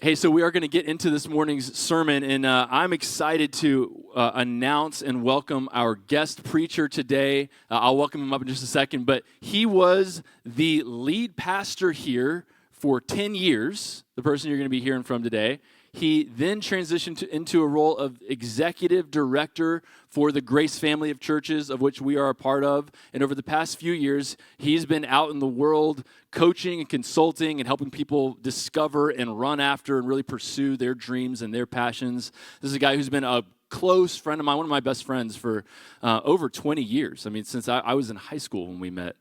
Hey, so we are going to get into this morning's sermon, and I'm excited to announce and welcome our guest preacher today. I'll welcome him up in just a second, but he was the lead pastor here for 10 years, the person you're going to be hearing from today. He then transitioned into a role of executive director for the Grace family of churches, of which we are a part of. And over the past few years, he's been out in the world coaching and consulting and helping people discover and run after and really pursue their dreams and their passions. This is a guy who's been a close friend of mine, one of my best friends for over 20 years. I mean, since I was in high school when we met.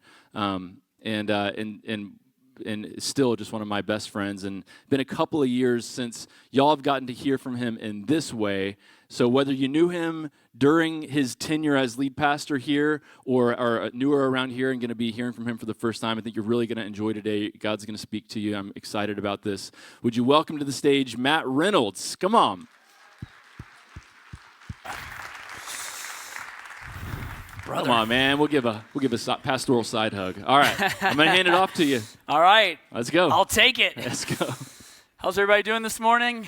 And still just one of my best friends, and been a couple of years since y'all have gotten to hear from him in this way. So whether you knew him during his tenure as lead pastor here or are newer around here and going to be hearing from him for the first time, I think you're really going to enjoy today. God's going to speak to you. I'm excited about this. Would you welcome to the stage Matt Reynolds? Come on. Brother. Come on, man. We'll give a pastoral side hug. All right. I'm going to hand it off to you. All right. Let's go. I'll take it. Let's go. How's everybody doing this morning?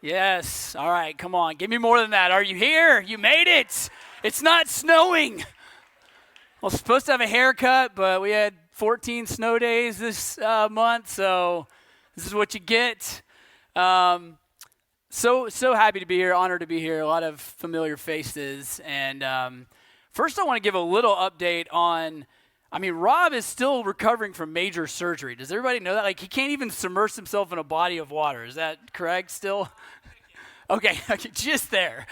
Yes. All right. Come on. Give me more than that. Are you here? You made it. It's not snowing. I was supposed to have a haircut, but we had 14 snow days this month, so this is what you get. So happy to be here. Honored to be here. A lot of familiar faces. And first, I want to give a little update on, Rob is still recovering from major surgery. Does everybody know that? Like, he can't even submerge himself in a body of water. Is that correct still? Okay, just there.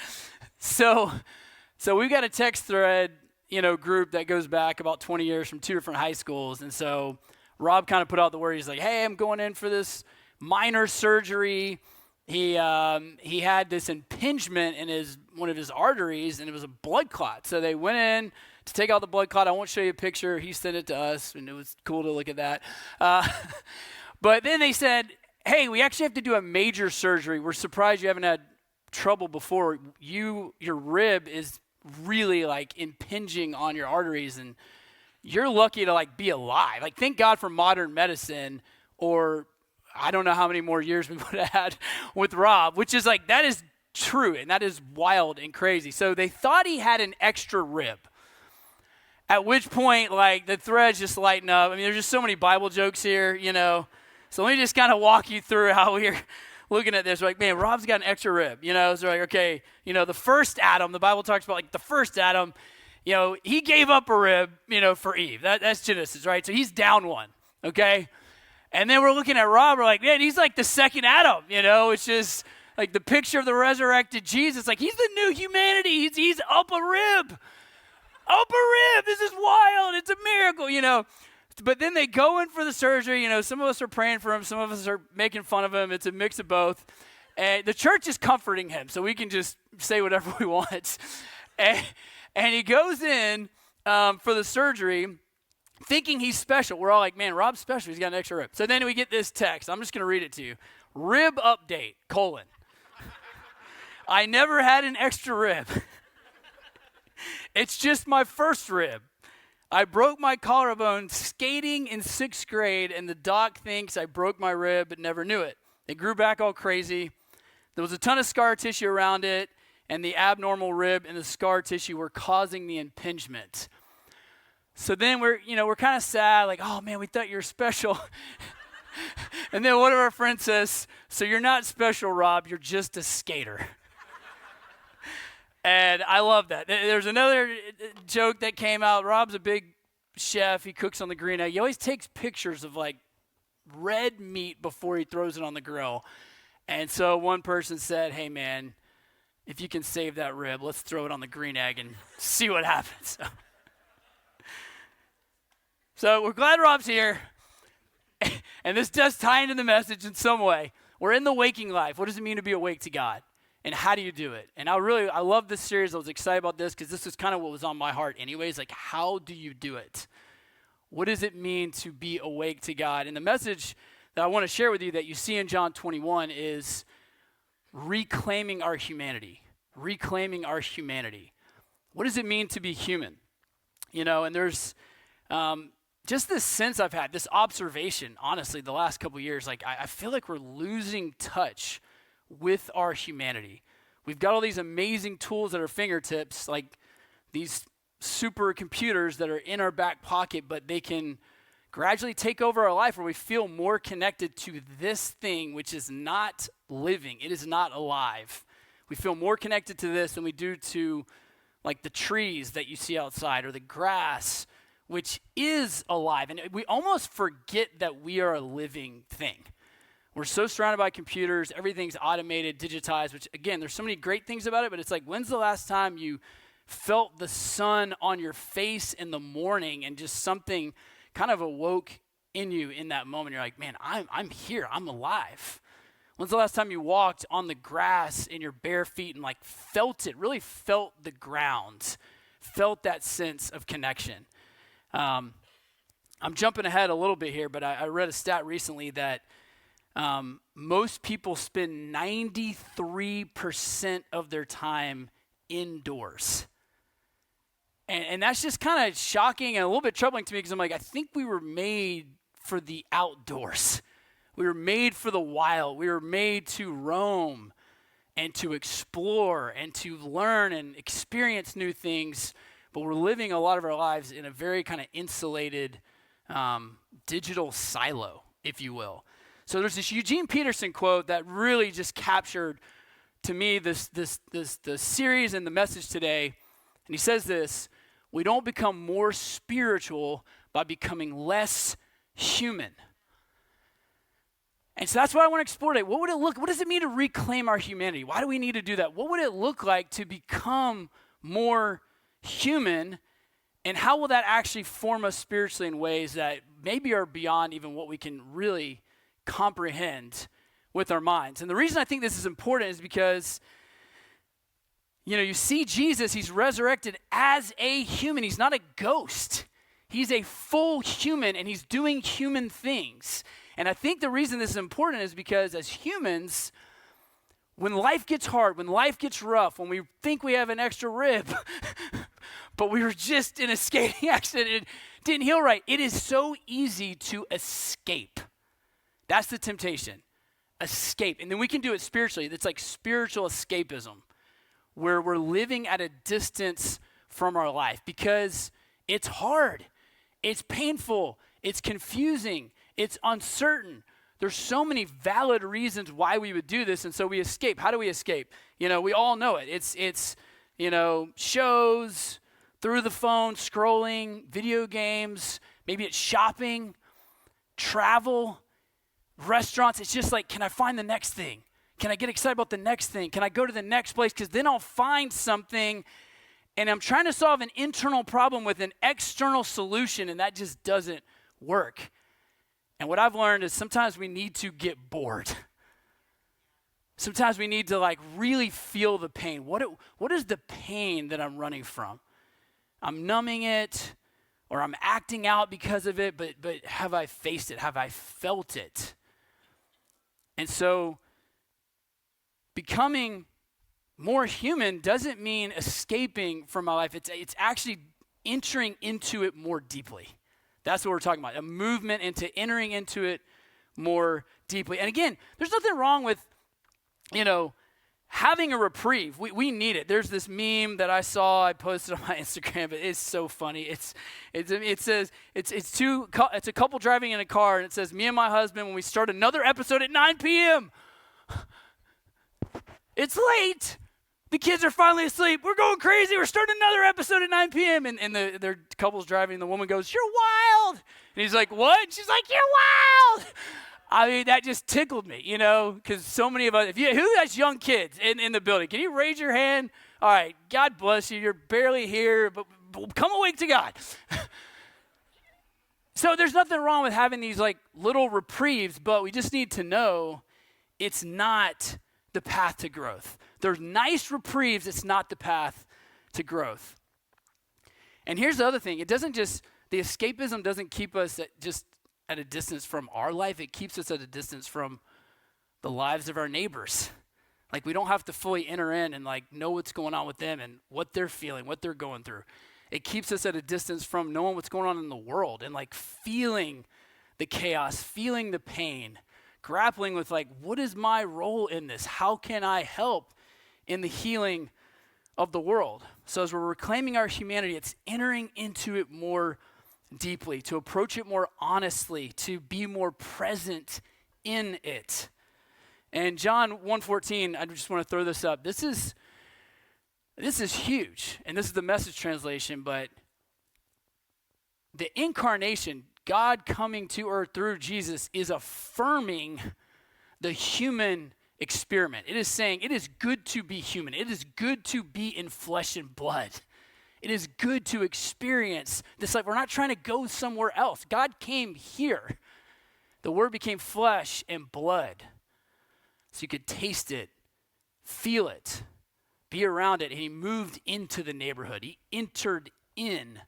So we've got a text thread, group that goes back about 20 years from two different high schools. And so Rob kind of put out the word. He's like, hey, I'm going in for this minor surgery. He had this impingement in one of his arteries, and it was a blood clot. So they went in to take out the blood clot. I won't show you a picture. He sent it to us, and it was cool to look at that. But then they said, hey, we actually have to do a major surgery. We're surprised you haven't had trouble before. Your rib is really, impinging on your arteries, and you're lucky to, be alive. Thank God for modern medicine, or I don't know how many more years we would have had with Rob, which is that is true, and that is wild and crazy. So they thought he had an extra rib, at which point, the threads just lighten up. There's just so many Bible jokes here, So let me just kind of walk you through how we're looking at this. We're like, man, Rob's got an extra rib, So we're like, okay, the first Adam, the Bible talks about, the first Adam, he gave up a rib, for Eve. That's Genesis, right? So he's down one, okay? And then we're looking at Rob, we're like, man, he's like the second Adam, It's just the picture of the resurrected Jesus. He's the new humanity. He's up a rib. Up a rib. This is wild. It's a miracle, But then they go in for the surgery. Some of us are praying for him. Some of us are making fun of him. It's a mix of both. And the church is comforting him, so we can just say whatever we want. And he goes in for the surgery, thinking he's special. We're all like, man, Rob's special. He's got an extra rib. So then we get this text. I'm just going to read it to you. Rib update, : I never had an extra rib. It's just my first rib. I broke my collarbone skating in 6th grade, and the doc thinks I broke my rib but never knew it. It grew back all crazy. There was a ton of scar tissue around it, and the abnormal rib and the scar tissue were causing the impingement. So then we're kind of sad, oh, man, we thought you were special. And then one of our friends says, so you're not special, Rob, you're just a skater. And I love that. There's another joke that came out. Rob's a big chef. He cooks on the green egg. He always takes pictures of, red meat before he throws it on the grill. And so one person said, hey, man, if you can save that rib, let's throw it on the green egg and see what happens. So we're glad Rob's here, and this does tie into the message in some way. We're in the waking life. What does it mean to be awake to God, and how do you do it? And I love this series. I was excited about this because this is kind of what was on my heart anyways, how do you do it? What does it mean to be awake to God? And the message that I want to share with you that you see in John 21 is reclaiming our humanity. Reclaiming our humanity. What does it mean to be human? And there's just this sense I've had, this observation, honestly, the last couple of years, like I feel like we're losing touch with our humanity. We've got all these amazing tools at our fingertips, like these supercomputers that are in our back pocket, but they can gradually take over our life where we feel more connected to this thing which is not living. It is not alive. We feel more connected to this than we do to like the trees that you see outside or the grass, which is alive. And we almost forget that we are a living thing. We're so surrounded by computers, everything's automated, digitized, which again, there's so many great things about it, but it's like, when's the last time you felt the sun on your face in the morning and just something kind of awoke in you in that moment? You're like, man, I'm here, I'm alive. When's the last time you walked on the grass in your bare feet and like felt it, really felt the ground, felt that sense of connection? I'm jumping ahead a little bit here, but I read a stat recently that most people spend 93% of their time indoors. And that's just kind of shocking and a little bit troubling to me because I'm like, I think we were made for the outdoors. We were made for the wild. We were made to roam and to explore and to learn and experience new things. But we're living a lot of our lives in a very kind of insulated digital silo, if you will. So there's this Eugene Peterson quote that really just captured to me the series and the message today. And he says this: we don't become more spiritual by becoming less human. And so that's what I want to explore today. What does it mean to reclaim our humanity? Why do we need to do that? What would it look like to become more human? And how will that actually form us spiritually in ways that maybe are beyond even what we can really comprehend with our minds? And the reason I think this is important is because, you know, you see Jesus, he's resurrected as a human. He's not a ghost. He's a full human, and he's doing human things. And I think the reason this is important is because as humans, when life gets hard, when life gets rough, when we think we have an extra rib, but we were just in a skating accident, it didn't heal right, it is so easy to escape. That's the temptation. Escape. And then we can do it spiritually. It's like spiritual escapism, where we're living at a distance from our life because it's hard, it's painful, it's confusing, it's uncertain. There's so many valid reasons why we would do this, and so we escape. How do we escape? You know, we all know it. It's you know, shows, through the phone, scrolling, video games, maybe it's shopping, travel, restaurants. It's just like, can I find the next thing? Can I get excited about the next thing? Can I go to the next place? Because then I'll find something, and I'm trying to solve an internal problem with an external solution, and that just doesn't work. And what I've learned is sometimes we need to get bored. Sometimes we need to like really feel the pain. What is the pain that I'm running from? I'm numbing it, or I'm acting out because of it, but have I faced it? Have I felt it? And so becoming more human doesn't mean escaping from my life. It's actually entering into it more deeply. That's what we're talking about, a movement into entering into it more deeply. And again, there's nothing wrong with, you know, having a reprieve. We need it. There's this meme that I saw, I posted on my Instagram, but it's so funny. It says, it's a couple driving in a car, and it says, me and my husband, when we start another episode at 9 p.m., it's late. The kids are finally asleep. We're going crazy. We're starting another episode at 9 p.m. And their couple's driving, and the woman goes, "You're wild." And he's like, "What?" And she's like, "You're wild." I mean, that just tickled me, you know, because so many of us, who has young kids in the building? Can you raise your hand? All right, God bless you. You're barely here, but come awake to God. So there's nothing wrong with having these like little reprieves, but we just need to know it's not the path to growth. There's nice reprieves, it's not the path to growth. And here's the other thing. The escapism doesn't keep us at a distance from our life. It keeps us at a distance from the lives of our neighbors. Like we don't have to fully enter in and like know what's going on with them and what they're feeling, what they're going through. It keeps us at a distance from knowing what's going on in the world and like feeling the chaos, feeling the pain, grappling with like, what is my role in this? How can I help in the healing of the world? So as we're reclaiming our humanity, it's entering into it more deeply, to approach it more honestly, to be more present in it. And John 1:14, I just want to throw this up. This is huge, and this is the Message translation, but the incarnation, God coming to earth through Jesus, is affirming the human experiment. It is saying it is good to be human. It is good to be in flesh and blood. It is good to experience this life. We're not trying to go somewhere else. God came here. The Word became flesh and blood so you could taste it, feel it, be around it, and he moved into the neighborhood. He entered in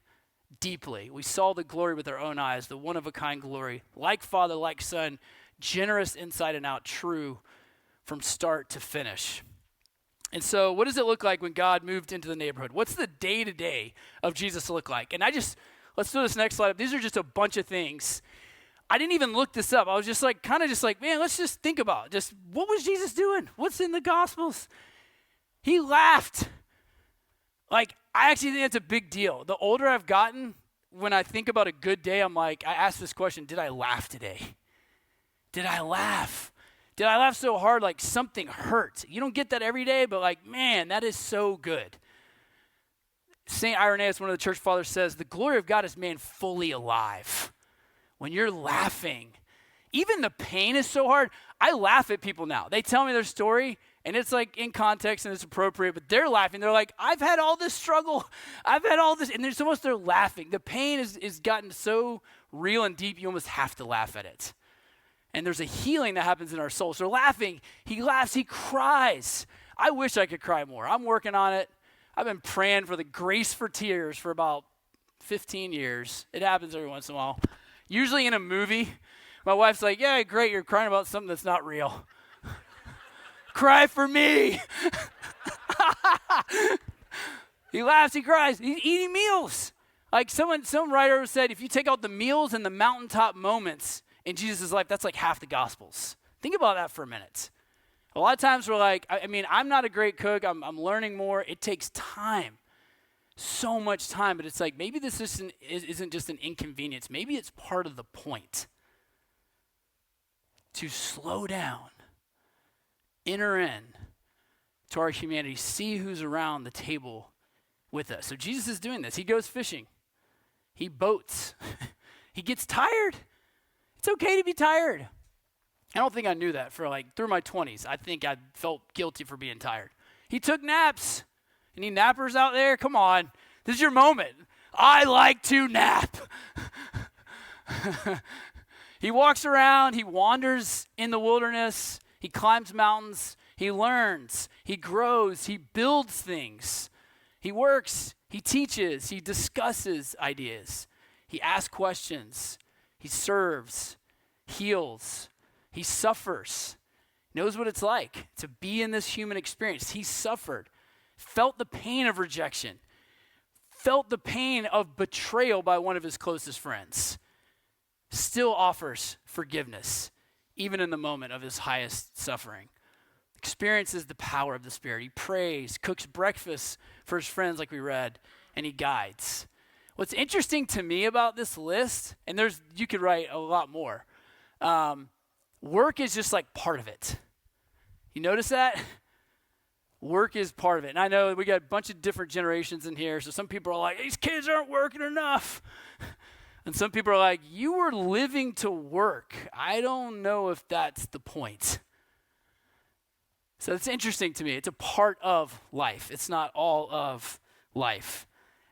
deeply. We saw the glory with our own eyes, the one-of-a-kind glory, like Father, like Son, generous inside and out, true from start to finish. And so what does it look like when God moved into the neighborhood? What's the day-to-day of Jesus look like? And let's do this next slide up. These are just a bunch of things. I didn't even look this up. I was just like, man, let's just think about just what was Jesus doing? What's in the Gospels? He laughed. Like, I actually think that's a big deal. The older I've gotten, when I think about a good day, I'm like, I ask this question, did I laugh today? Did I laugh? Did I laugh so hard like something hurt? You don't get that every day, but like, man, that is so good. St. Irenaeus, one of the church fathers, says, the glory of God is made fully alive. When you're laughing, even the pain is so hard. I laugh at people now. They tell me their story, and it's like in context and it's appropriate, but they're laughing. They're like, I've had all this struggle. I've had all this. And they're laughing. The pain is gotten so real and deep, you almost have to laugh at it. And there's a healing that happens in our soul. So laughing, he laughs, he cries. I wish I could cry more. I'm working on it. I've been praying for the grace for tears for about 15 years. It happens every once in a while. Usually in a movie, my wife's like, yeah, great, you're crying about something that's not real. Cry for me. He laughs, he cries, he's eating meals. Like some writer said, if you take out the meals and the mountaintop moments in Jesus' life, that's like half the Gospels. Think about that for a minute. A lot of times we're like, I'm not a great cook, I'm learning more. It takes time, so much time, but it's like maybe this isn't just an inconvenience. Maybe it's part of the point. To slow down, enter in to our humanity, see who's around the table with us. So Jesus is doing this. He goes fishing. He boats. He gets tired. It's okay to be tired. I don't think I knew that for through my 20s. I think I felt guilty for being tired. He took naps. Any nappers out there? Come on. This is your moment. I like to nap. He walks around. He wanders in the wilderness. He climbs mountains. He learns. He grows. He builds things. He works. He teaches. He discusses ideas. He asks questions. He serves. Heals. He suffers. Knows what it's like to be in this human experience. He suffered. Felt the pain of rejection. Felt the pain of betrayal by one of his closest friends. Still offers forgiveness, even in the moment of his highest suffering. Experiences the power of the Spirit. He prays, cooks breakfast for his friends like we read, and he guides. What's interesting to me about this list, and you could write a lot more, work is just like part of it. You notice that? Work is part of it. And I know we got a bunch of different generations in here, so some people are like, these kids aren't working enough. And some people are like, you were living to work. I don't know if that's the point. So it's interesting to me. It's a part of life. It's not all of life.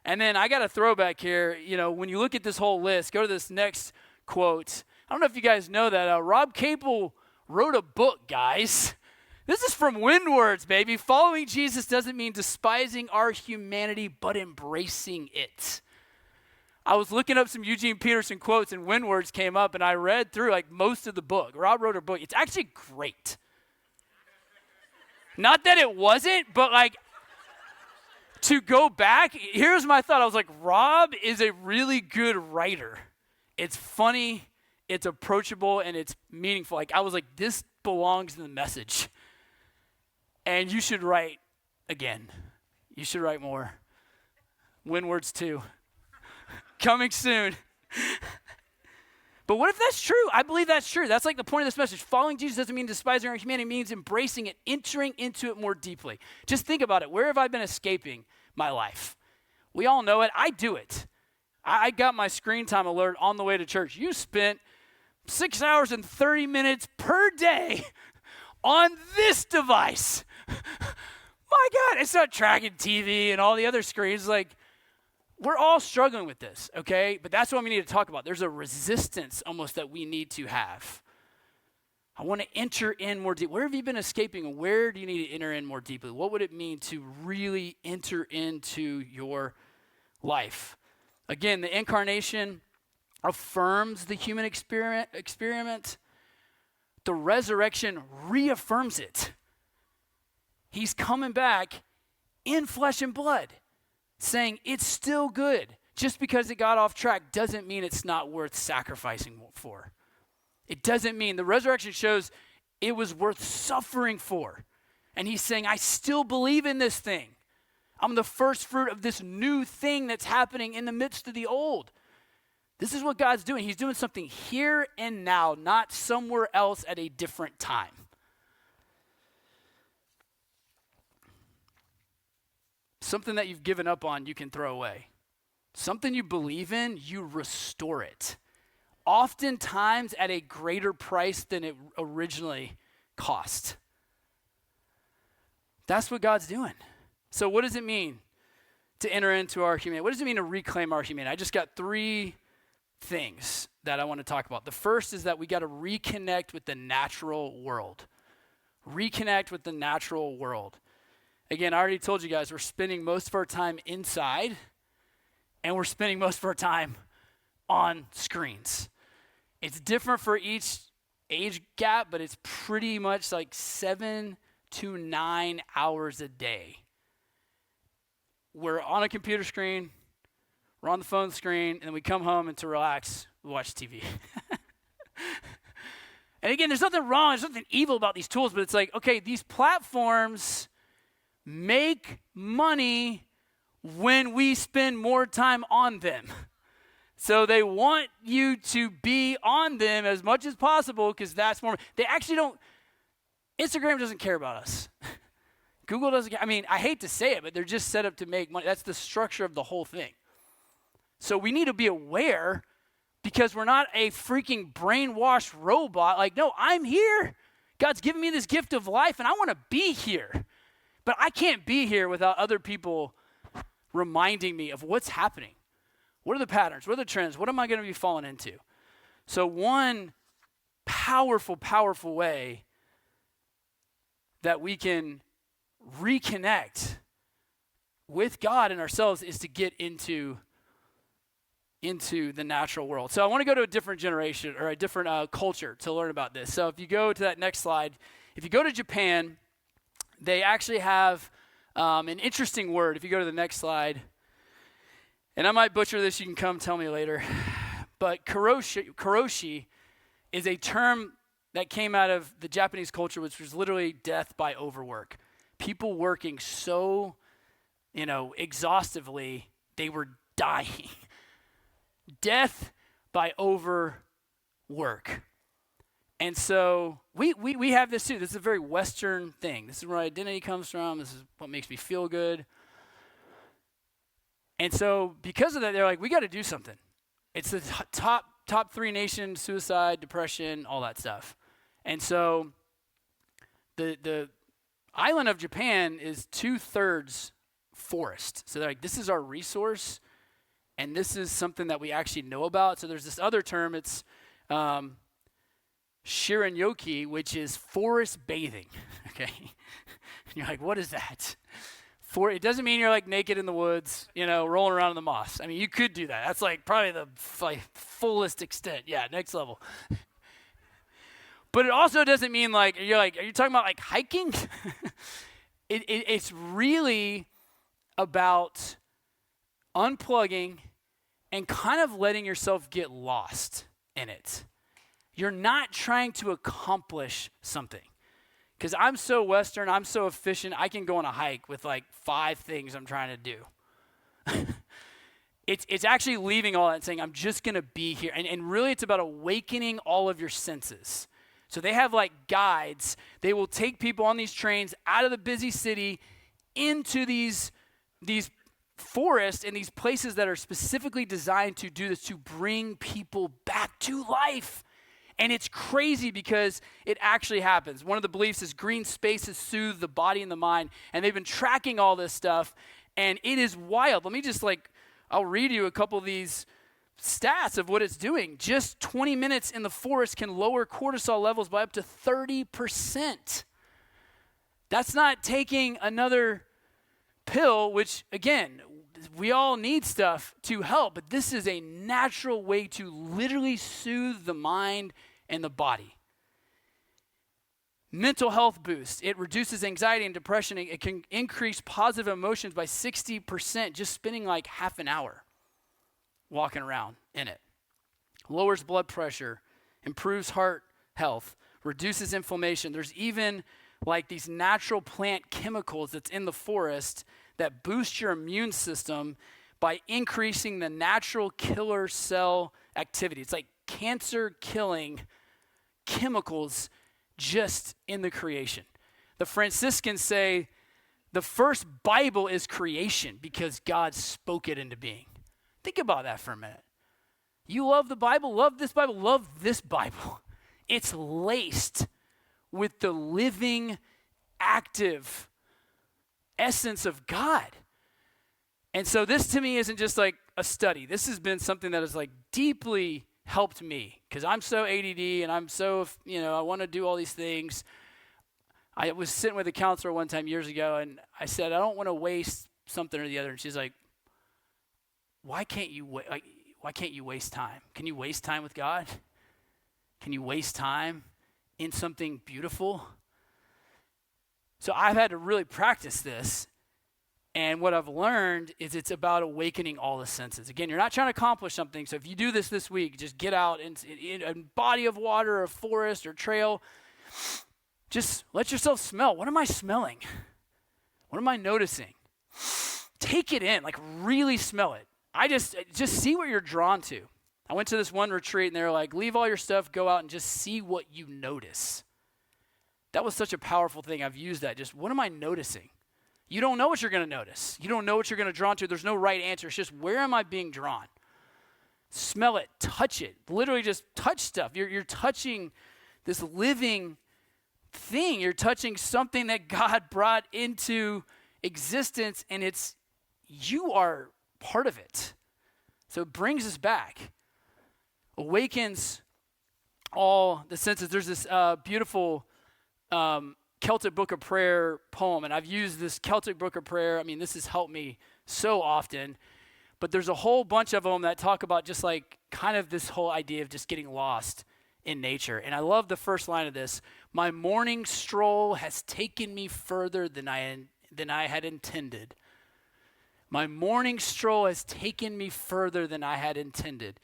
And then I got a throwback here. You know, when you look at this whole list, go to this next quote. I don't know if you guys know that. Rob Capel wrote a book, guys. This is from Windwords, baby. Following Jesus doesn't mean despising our humanity, but embracing it. I was looking up some Eugene Peterson quotes, and Windwords came up, and I read through most of the book. Rob wrote a book. It's actually great. Not that it wasn't, but to go back, here's my thought. I was like, Rob is a really good writer. It's funny, it's approachable, and it's meaningful. Like, I was like, this belongs in the message. And you should write again. You should write more. Windwords 2. Coming soon. But what if that's true? I believe that's true. That's like the point of this message. Following Jesus doesn't mean despising our humanity. It means embracing it, entering into it more deeply. Just think about it. Where have I been escaping my life? We all know it. I do it. I got my screen time alert on the way to church. You spent 6 hours and 30 minutes per day on this device. My God, it's not tracking TV and all the other screens. Like, we're all struggling with this, okay? But that's what we need to talk about. There's a resistance almost that we need to have. I want to enter in more deep. Where have you been escaping? Where do you need to enter in more deeply? What would it mean to really enter into your life? Again, the incarnation affirms the human experiment. The resurrection reaffirms it. He's coming back in flesh and blood, saying it's still good. Just because it got off track doesn't mean it's not worth sacrificing for. It doesn't mean the resurrection shows it was worth suffering for. And he's saying, I still believe in this thing. I'm the first fruit of this new thing that's happening in the midst of the old. This is what God's doing. He's doing something here and now, not somewhere else at a different time. Something that you've given up on, you can throw away. Something you believe in, you restore it. Oftentimes at a greater price than it originally cost. That's what God's doing. So what does it mean to enter into our humanity? What does it mean to reclaim our humanity? I just got 3 things that I want to talk about. The first is that we got to reconnect with the natural world. Reconnect with the natural world. Again, I already told you guys, we're spending most of our time inside, and we're spending most of our time on screens. It's different for each age gap, but it's pretty much like 7 to 9 hours a day. We're on a computer screen, we're on the phone screen, and then we come home and to relax, we watch TV. And again, there's nothing wrong, there's nothing evil about these tools, but it's like, okay, these platforms make money when we spend more time on them. So they want you to be on them as much as possible because that's more. They actually don't. Instagram doesn't care about us. Google doesn't care. I mean, I hate to say it, but they're just set up to make money. That's the structure of the whole thing. So we need to be aware because we're not a freaking brainwashed robot. Like, no, I'm here. God's given me this gift of life, and I want to be here. But I can't be here without other people reminding me of what's happening. What are the patterns? What are the trends? What am I going to be falling into? So one powerful, powerful way that we can reconnect with God and ourselves is to get into the natural world. So I want to go to a different generation or a different culture to learn about this. So if you go to that next slide, if you go to Japan, they actually have an interesting word. If you go to the next slide, and I might butcher this, you can come tell me later, but karoshi is a term that came out of the Japanese culture, which was literally death by overwork. People working so, exhaustively, they were dying. Death by overwork. And so we have this too. This is a very Western thing. This is where identity comes from. This is what makes me feel good. And so because of that, they're like, we got to do something. It's the top 3 nations: suicide, depression, all that stuff. And so the island of Japan is 2/3 forest. So they're like, this is our resource, and this is something that we actually know about. So there's this other term. It's Shirin-yoki, which is forest bathing. Okay, and you're like, what is that? It doesn't mean you're like naked in the woods, rolling around in the moss. I mean, you could do that. That's like probably the fullest extent. Yeah, next level. But it also doesn't mean are you talking about like hiking? It's really about unplugging and kind of letting yourself get lost in it. You're not trying to accomplish something. Because I'm so Western, I'm so efficient, I can go on a hike with like 5 things I'm trying to do. It's actually leaving all that and saying, I'm just going to be here. And really it's about awakening all of your senses. So they have like guides. They will take people on these trains out of the busy city into these forests and these places that are specifically designed to do this, to bring people back to life. And it's crazy because it actually happens. One of the beliefs is green spaces soothe the body and the mind. And they've been tracking all this stuff. And it is wild. Let me just I'll read you a couple of these stats of what it's doing. Just 20 minutes in the forest can lower cortisol levels by up to 30%. That's not taking another pill, which again, we all need stuff to help, but this is a natural way to literally soothe the mind and the body. Mental health boost. It reduces anxiety and depression. It can increase positive emotions by 60%, just spending like half an hour walking around in it. Lowers blood pressure, improves heart health, reduces inflammation. There's even like these natural plant chemicals that's in the forest that boost your immune system by increasing the natural killer cell activity. It's like cancer-killing chemicals just in the creation. The Franciscans say the first Bible is creation because God spoke it into being. Think about that for a minute. You love the Bible, love this Bible, love this Bible. It's laced with the living, active essence of God. And so this to me isn't just like a study. This has been something that has like deeply helped me because I'm so ADD and I'm so, I want to do all these things. I was sitting with a counselor one time years ago and I said, I don't want to waste something or the other. And she's like, why can't you waste time? Can you waste time with God? Can you waste time in something beautiful? So I've had to really practice this. And what I've learned is it's about awakening all the senses. Again, you're not trying to accomplish something. So if you do this week, just get out in a body of water or a forest or trail. Just let yourself smell. What am I smelling? What am I noticing? Take it in, like really smell it. Just see what you're drawn to. I went to this one retreat and they were like, leave all your stuff, go out and just see what you notice. That was such a powerful thing. I've used that. Just what am I noticing? You don't know what you're going to notice. You don't know what you're going to draw to. There's no right answer. It's just where am I being drawn? Smell it, touch it. Literally just touch stuff. You're touching this living thing. You're touching something that God brought into existence and you are part of it. So it brings us back. Awakens all the senses. There's this beautiful Celtic Book of Prayer poem, and I've used this Celtic Book of Prayer. I mean, this has helped me so often, but there's a whole bunch of them that talk about just like kind of this whole idea of just getting lost in nature. And I love the first line of this. My morning stroll has taken me further than I had intended. My morning stroll has taken me further than I had intended.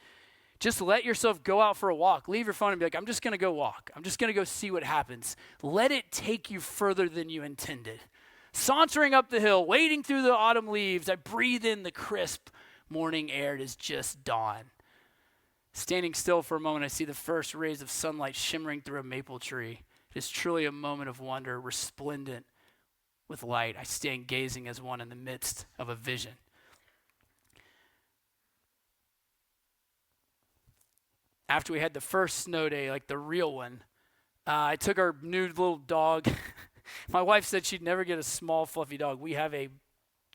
Just let yourself go out for a walk. Leave your phone and be like, I'm just going to go walk. I'm just going to go see what happens. Let it take you further than you intended. Sauntering up the hill, wading through the autumn leaves, I breathe in the crisp morning air. It is just dawn. Standing still for a moment, I see the first rays of sunlight shimmering through a maple tree. It is truly a moment of wonder, resplendent with light. I stand gazing as one in the midst of a vision. After we had the first snow day, like the real one, I took our new little dog. My wife said she'd never get a small, fluffy dog. We have a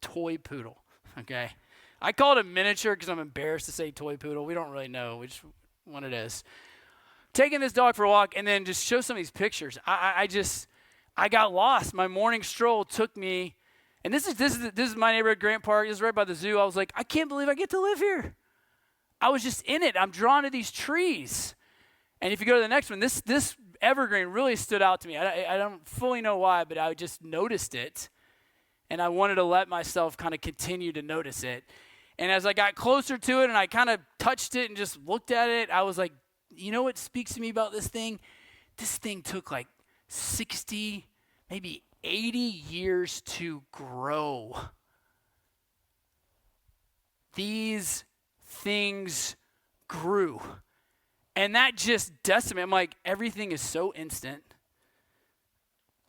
toy poodle, okay? I call it a miniature because I'm embarrassed to say toy poodle. We don't really know which one it is. Taking this dog for a walk and then just show some of these pictures. I got lost. My morning stroll took me, and this is my neighborhood, Grant Park. This is right by the zoo. I was like, I can't believe I get to live here. I was just in it. I'm drawn to these trees. And if you go to the next one, this evergreen really stood out to me. I don't fully know why, but I just noticed it. and I wanted to let myself kind of continue to notice it. And as I got closer to it and I kind of touched it and just looked at it, I was like, you know what speaks to me about this thing? This thing took like 60, maybe 80 years to grow. These things grew. And that just decimated. I'm like, everything is so instant.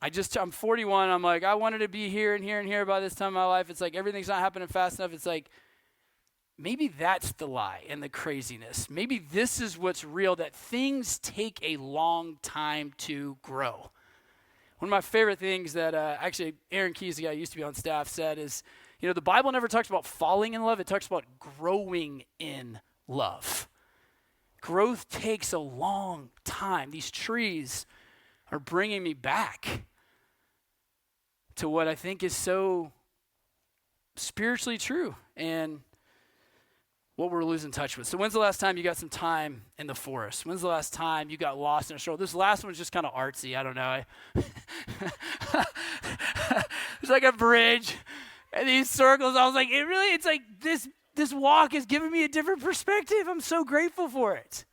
I'm 41. I'm like, I wanted to be here and here and here by this time in my life. It's like everything's not happening fast enough. It's like, maybe that's the lie and the craziness. Maybe this is what's real, that things take a long time to grow. One of my favorite things that actually Aaron Keyes, the guy who used to be on staff, said is, the Bible never talks about falling in love. It talks about growing in love. Growth takes a long time. These trees are bringing me back to what I think is so spiritually true and what we're losing touch with. So when's the last time you got some time in the forest? When's the last time you got lost in a stroll? This last one was just kind of artsy. I don't know. There's like a bridge and these circles. I was like, it's like this walk is giving me a different perspective. I'm so grateful for it.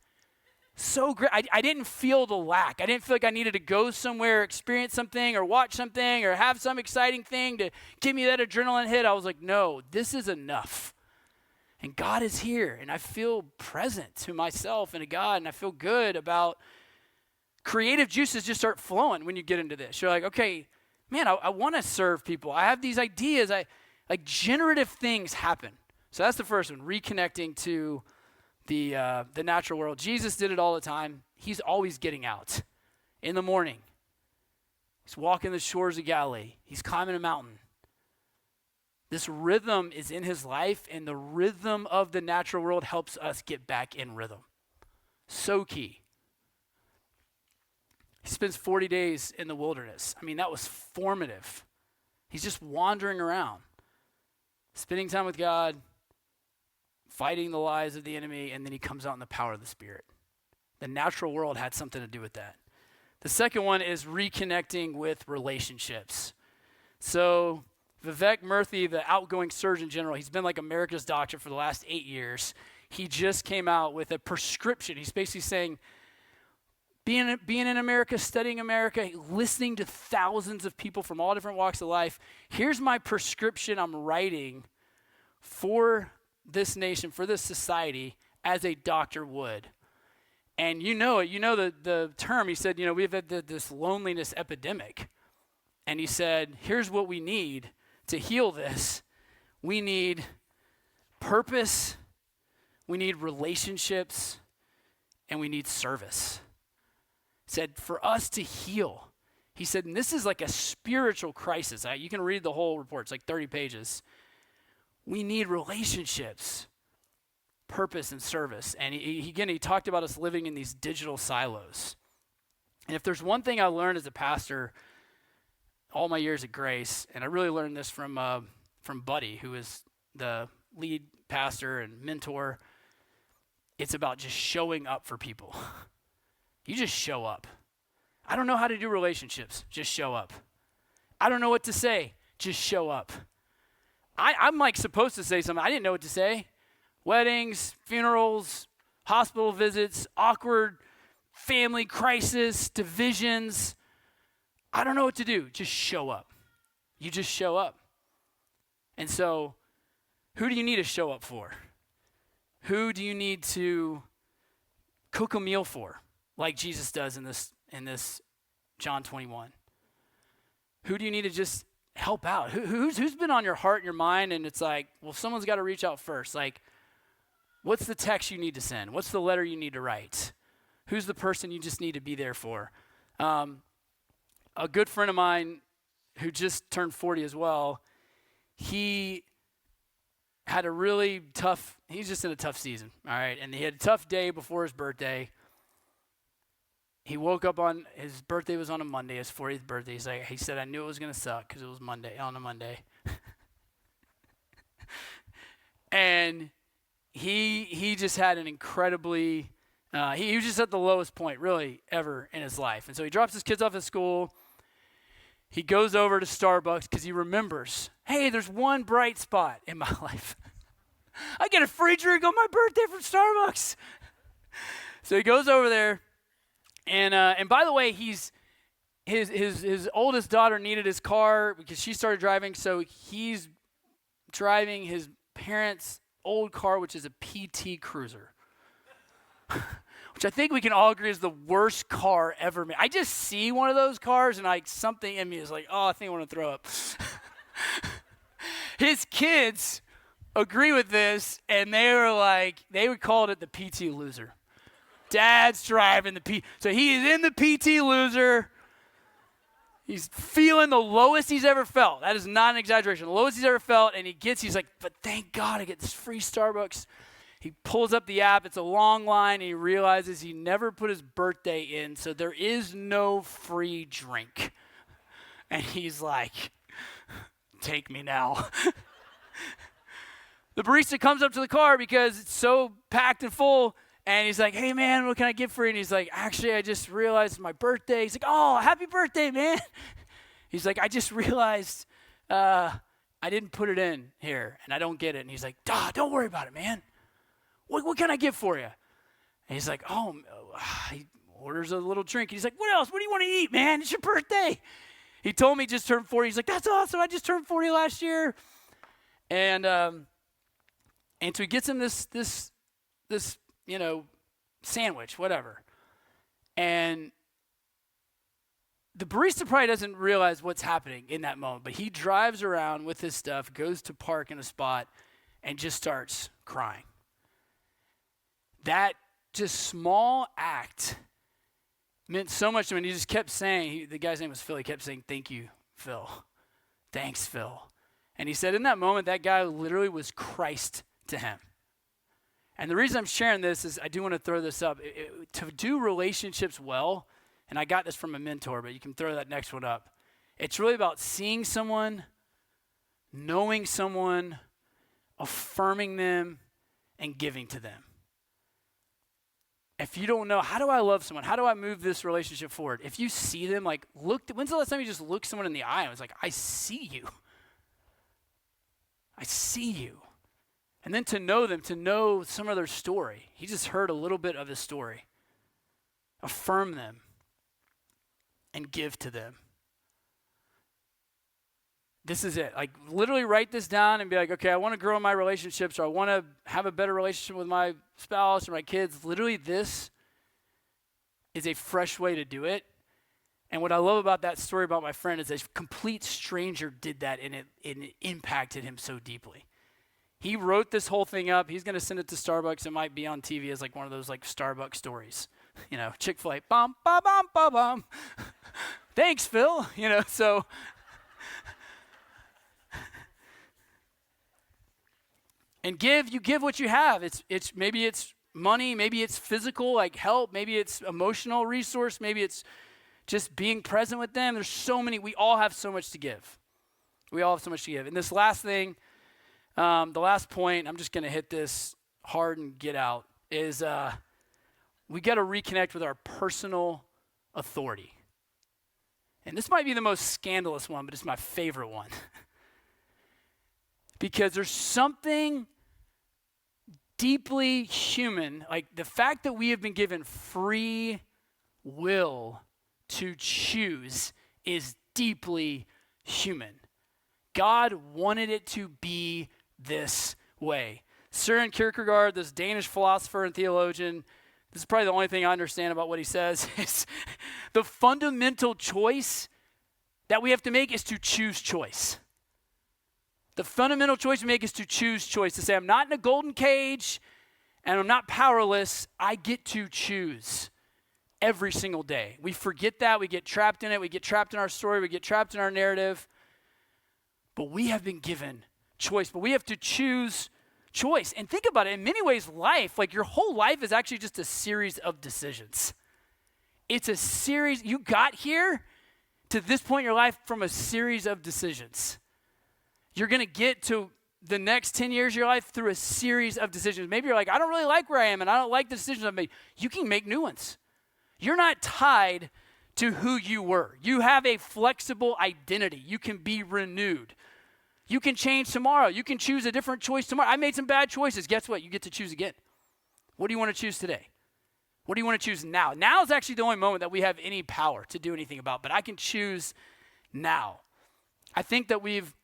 So great. I didn't feel the lack. I didn't feel like I needed to go somewhere, experience something, or watch something, or have some exciting thing to give me that adrenaline hit. I was like, no, this is enough. And God is here, and I feel present to myself and to God, and I feel good about creative juices just start flowing when you get into this. You're like, okay, man, I want to serve people. I have these ideas. Like generative things happen. So that's the first one, reconnecting to the natural world. Jesus did it all the time. He's always getting out in the morning. He's walking the shores of Galilee. He's climbing a mountain. This rhythm is in his life, and the rhythm of the natural world helps us get back in rhythm. So key. He spends 40 days in the wilderness. I mean, that was formative. He's just wandering around, spending time with God, fighting the lies of the enemy, and then he comes out in the power of the Spirit. The natural world had something to do with that. The second one is reconnecting with relationships. So Vivek Murthy, the outgoing Surgeon General, he's been like America's doctor for the last 8 years. He just came out with a prescription. He's basically saying, being in America, studying America, listening to thousands of people from all different walks of life, here's my prescription I'm writing for this nation, for this society, as a doctor would. And you know it. You know the term. He said, we've had this loneliness epidemic. And he said, here's what we need to heal this. We need purpose, we need relationships, and we need service. He said, for us to heal, he said, and this is like a spiritual crisis. You can read the whole report. It's like 30 pages. We need relationships, purpose, and service. And he talked about us living in these digital silos. And if there's one thing I learned as a pastor all my years at Grace, and I really learned this from Buddy, who is the lead pastor and mentor, it's about just showing up for people. You just show up. I don't know how to do relationships. Just show up. I don't know what to say. Just show up. I'm like supposed to say something. I didn't know what to say. Weddings, funerals, hospital visits, awkward family crisis, divisions. I don't know what to do. Just show up. You just show up. And so, who do you need to show up for? Who do you need to cook a meal for, like Jesus does in this John 21? Who do you need to just help out? Who's been on your heart and your mind, and it's like, well, someone's got to reach out first. Like, what's the text you need to send? What's the letter you need to write? Who's the person you just need to be there for? A good friend of mine who just turned 40 as well, he had a really tough, he's just in a tough season, all right? And he had a tough day before his birthday. He woke up his birthday was on a Monday, his 40th birthday. He said, I knew it was going to suck because it was on a Monday. And he just had an incredibly, he was just at the lowest point really ever in his life. And so he drops his kids off at school. He goes over to Starbucks because he remembers hey, there's one bright spot in my life. I get a free drink on my birthday from Starbucks. So he goes over there, and by the way, his oldest daughter needed his car because she started driving, so he's driving his parents' old car, which is a PT Cruiser, which I think we can all agree is the worst car ever made. I just see one of those cars, and like something in me is like, oh, I think I want to throw up. His kids agree with this, and they would call it the PT Loser. Dad's driving the P. So he is in the PT Loser. He's feeling the lowest he's ever felt. That is not an exaggeration. The lowest he's ever felt, and he's like, but thank God I get this free Starbucks. He pulls up the app. It's a long line, and he realizes he never put his birthday in, so there is no free drink. And he's like, take me now. The barista comes up to the car because it's so packed and full, and he's like, hey, man, what can I get for you? And he's like, actually, I just realized it's my birthday. He's like, oh, happy birthday, man. He's like, I just realized I didn't put it in here, and I don't get it. And he's like, don't worry about it, man. What can I get for you? And he's like, oh, he orders a little drink. He's like, what else? What do you want to eat, man? It's your birthday. He told me he just turned 40. He's like, that's awesome. I just turned 40 last year. And so he gets him this sandwich, whatever. And the barista probably doesn't realize what's happening in that moment, but he drives around with his stuff, goes to park in a spot, and just starts crying. That just small act meant so much to him. And he just kept saying, the guy's name was Phil, he kept saying, thank you, Phil. Thanks, Phil. And he said in that moment, that guy literally was Christ to him. And the reason I'm sharing this is I do want to throw this up. To do relationships well, and I got this from a mentor, but you can throw that next one up. It's really about seeing someone, knowing someone, affirming them, and giving to them. If you don't know, how do I love someone? How do I move this relationship forward? If you see them, like, when's the last time you just looked someone in the eye and was like, I see you. I see you. And then to know them, to know some of their story. He just heard a little bit of his story. Affirm them and give to them. This is it. Like, literally write this down and be like, okay, I want to grow in my relationships, or I want to have a better relationship with my spouse or my kids. Literally, this is a fresh way to do it. And what I love about that story about my friend is a complete stranger did that, and it impacted him so deeply. He wrote this whole thing up. He's going to send it to Starbucks. It might be on TV as like one of those like Starbucks stories. You know, Chick-fil-A, bum, ba, bum, ba, bum. Thanks, Phil. You know, so... And you give what you have. It's maybe it's money, maybe it's physical, like help, maybe it's emotional resource, maybe it's just being present with them. There's so many, we all have so much to give. We all have so much to give. And this last thing, the last point, I'm just going to hit this hard and get out, is we got to reconnect with our personal authority. And this might be the most scandalous one, but it's my favorite one. Because there's something deeply human, like the fact that we have been given free will to choose is deeply human. God wanted it to be this way. Søren Kierkegaard, this Danish philosopher and theologian, this is probably the only thing I understand about what he says, is the fundamental choice that we have to make is to choose choice. The fundamental choice we make is to choose choice, to say I'm not in a golden cage and I'm not powerless. I get to choose every single day. We forget that. We get trapped in it. We get trapped in our story. We get trapped in our narrative. But we have been given choice. But we have to choose choice. And think about it. In many ways, life, like your whole life is actually just a series of decisions. It's a series. You got here to this point in your life from a series of decisions. You're going to get to the next 10 years of your life through a series of decisions. Maybe you're like, I don't really like where I am and I don't like the decisions I've made. You can make new ones. You're not tied to who you were. You have a flexible identity. You can be renewed. You can change tomorrow. You can choose a different choice tomorrow. I made some bad choices. Guess what? You get to choose again. What do you want to choose today? What do you want to choose now? Now is actually the only moment that we have any power to do anything about, but I can choose now. I think that we've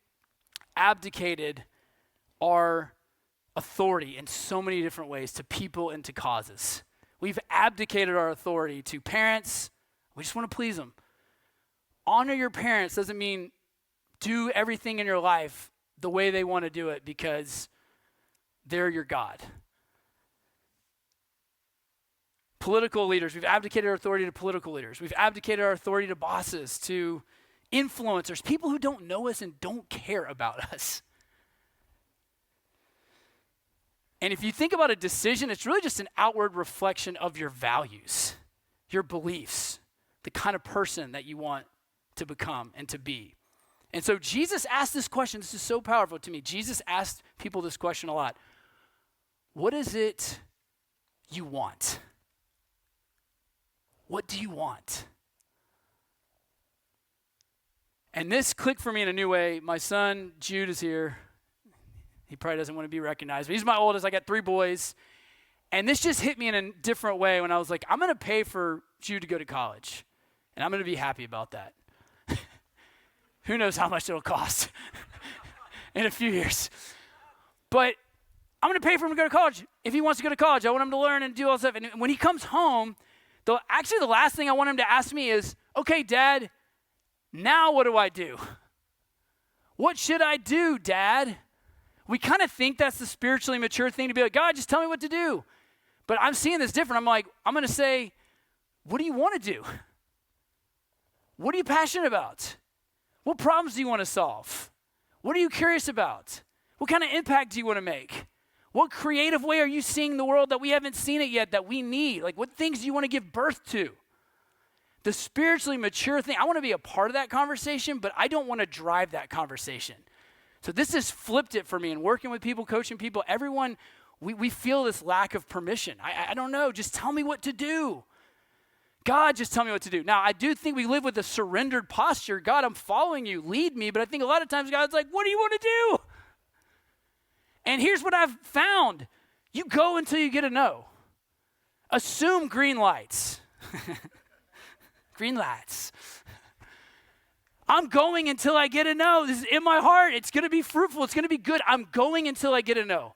abdicated our authority in so many different ways to people and to causes. We've abdicated our authority to parents. We just want to please them. Honor your parents doesn't mean do everything in your life the way they want to do it because they're your God. Political leaders, we've abdicated our authority to political leaders. We've abdicated our authority to bosses, to influencers, people who don't know us and don't care about us. And if you think about a decision, it's really just an outward reflection of your values, your beliefs, the kind of person that you want to become and to be. And so Jesus asked this question. This is so powerful to me. Jesus asked people this question a lot. What is it you want? What do you want? And this clicked for me in a new way. My son, Jude, is here. He probably doesn't want to be recognized, but he's my oldest. I got 3 boys. And this just hit me in a different way when I was like, I'm going to pay for Jude to go to college. And I'm going to be happy about that. Who knows how much it'll cost in a few years. But I'm going to pay for him to go to college. If he wants to go to college, I want him to learn and do all this stuff. And when he comes home, the last thing I want him to ask me is, okay, Dad, now what do I do? What should I do, Dad? We kind of think that's the spiritually mature thing to be like, God, just tell me what to do. But I'm seeing this different. I'm like, I'm going to say, what do you want to do? What are you passionate about? What problems do you want to solve? What are you curious about? What kind of impact do you want to make? What creative way are you seeing the world that we haven't seen it yet that we need? Like, what things do you want to give birth to? The spiritually mature thing, I want to be a part of that conversation, but I don't want to drive that conversation. So this has flipped it for me in working with people, coaching people. Everyone, we feel this lack of permission. I don't know. Just tell me what to do. God, just tell me what to do. Now, I do think we live with a surrendered posture. God, I'm following you. Lead me. But I think a lot of times God's like, what do you want to do? And here's what I've found. You go until you get a no. Assume green lights. Green lights. I'm going until I get a no. This is in my heart. It's going to be fruitful. It's going to be good. I'm going until I get a no.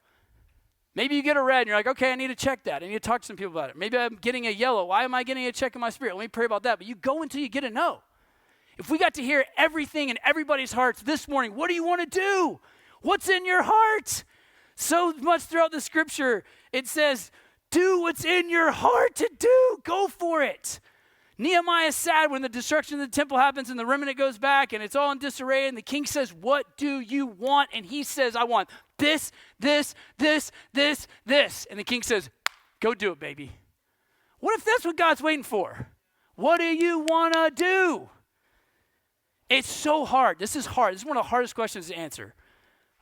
Maybe you get a red and you're like, okay, I need to check that. I need to talk to some people about it. Maybe I'm getting a yellow. Why am I getting a check in my spirit? Let me pray about that. But you go until you get a no. If we got to hear everything in everybody's hearts this morning, what do you want to do? What's in your heart? So much throughout the scripture, it says, do what's in your heart to do. Go for it. Nehemiah is sad when the destruction of the temple happens and the remnant goes back and it's all in disarray and the king says, what do you want? And he says, I want this, this, this, this, this. And the king says, go do it, baby. What if that's what God's waiting for? What do you want to do? It's so hard. This is hard. This is one of the hardest questions to answer.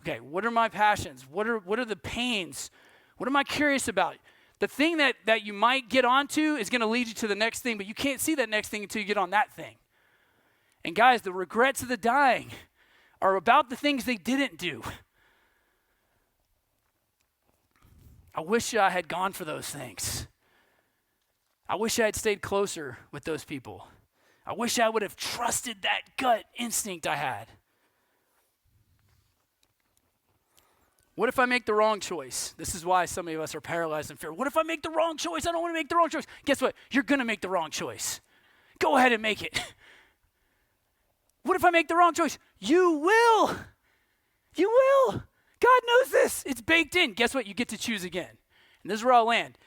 Okay, what are my passions? What are the pains? What am I curious about? The thing that you might get onto is going to lead you to the next thing, but you can't see that next thing until you get on that thing. And guys, the regrets of the dying are about the things they didn't do. I wish I had gone for those things. I wish I had stayed closer with those people. I wish I would have trusted that gut instinct I had. What if I make the wrong choice? This is why some of us are paralyzed in fear. What if I make the wrong choice? I don't want to make the wrong choice. Guess what? You're going to make the wrong choice. Go ahead and make it. What if I make the wrong choice? You will. You will. God knows this. It's baked in. Guess what? You get to choose again. And this is where I'll land.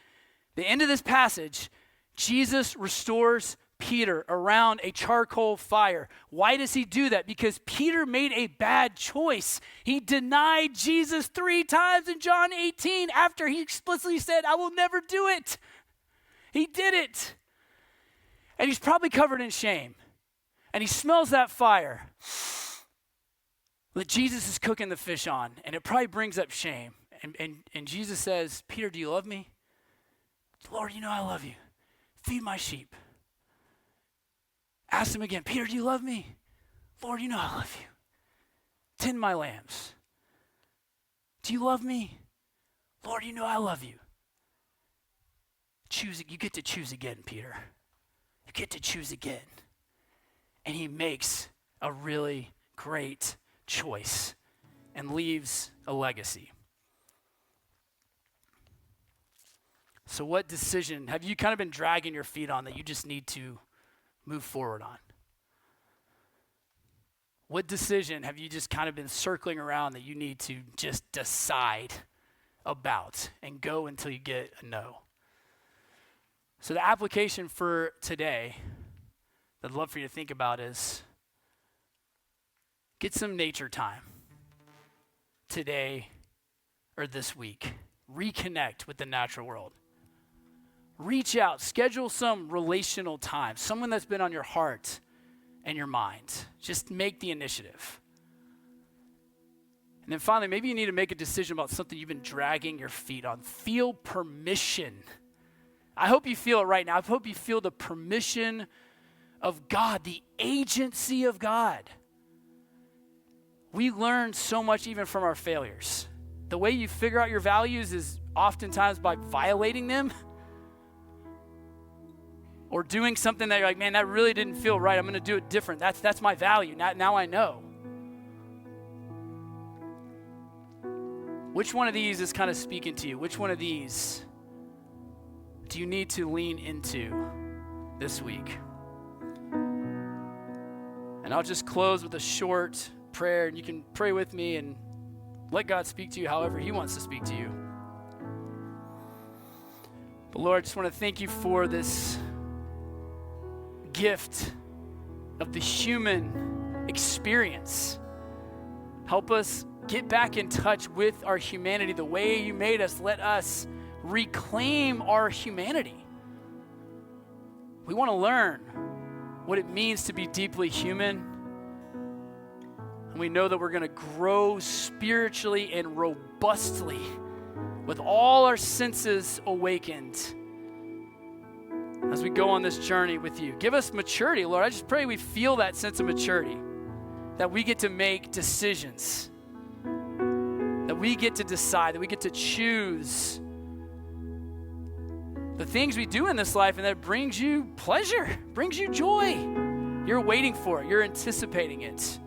The end of this passage, Jesus restores Peter around a charcoal fire. Why does he do that? Because Peter made a bad choice. He denied Jesus 3 times in John 18 after he explicitly said, I will never do it. He did it. And he's probably covered in shame. And he smells that fire that Jesus is cooking the fish on. And it probably brings up shame. And Jesus says, Peter, do you love me? Lord, you know I love you. Feed my sheep. Ask him again, Peter, do you love me? Lord, you know I love you. tend my lambs. Do you love me? Lord, you know I love you. You get to choose again, Peter. You get to choose again. And he makes a really great choice and leaves a legacy. So what decision have you kind of been dragging your feet on that you just need to move forward on? What decision have you just kind of been circling around that you need to just decide about and go until you get a no? So the application for today that I'd love for you to think about is get some nature time today or this week. Reconnect with the natural world. Reach out, schedule some relational time, someone that's been on your heart and your mind. Just make the initiative. And then finally, maybe you need to make a decision about something you've been dragging your feet on. Feel permission. I hope you feel it right now. I hope you feel the permission of God, the agency of God. We learn so much even from our failures. The way you figure out your values is oftentimes by violating them or doing something that you're like, man, that really didn't feel right. I'm going to do it different. That's my value. Now I know. Which one of these is kind of speaking to you? Which one of these do you need to lean into this week? And I'll just close with a short prayer, and you can pray with me and let God speak to you however he wants to speak to you. But Lord, I just want to thank you for this gift of the human experience. Help us get back in touch with our humanity the way you made us. Let us reclaim our humanity. We want to learn what it means to be deeply human. And we know that we're going to grow spiritually and robustly with all our senses awakened as we go on this journey with you. Give us maturity, Lord. I just pray we feel that sense of maturity, that we get to make decisions, that we get to decide, that we get to choose the things we do in this life, and that brings you pleasure, brings you joy. You're waiting for it. You're anticipating it.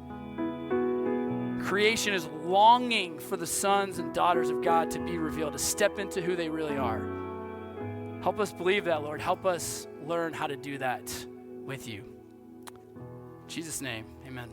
Creation is longing for the sons and daughters of God to be revealed, to step into who they really are. Help us believe that, Lord. Help us learn how to do that with you. In Jesus' name, amen.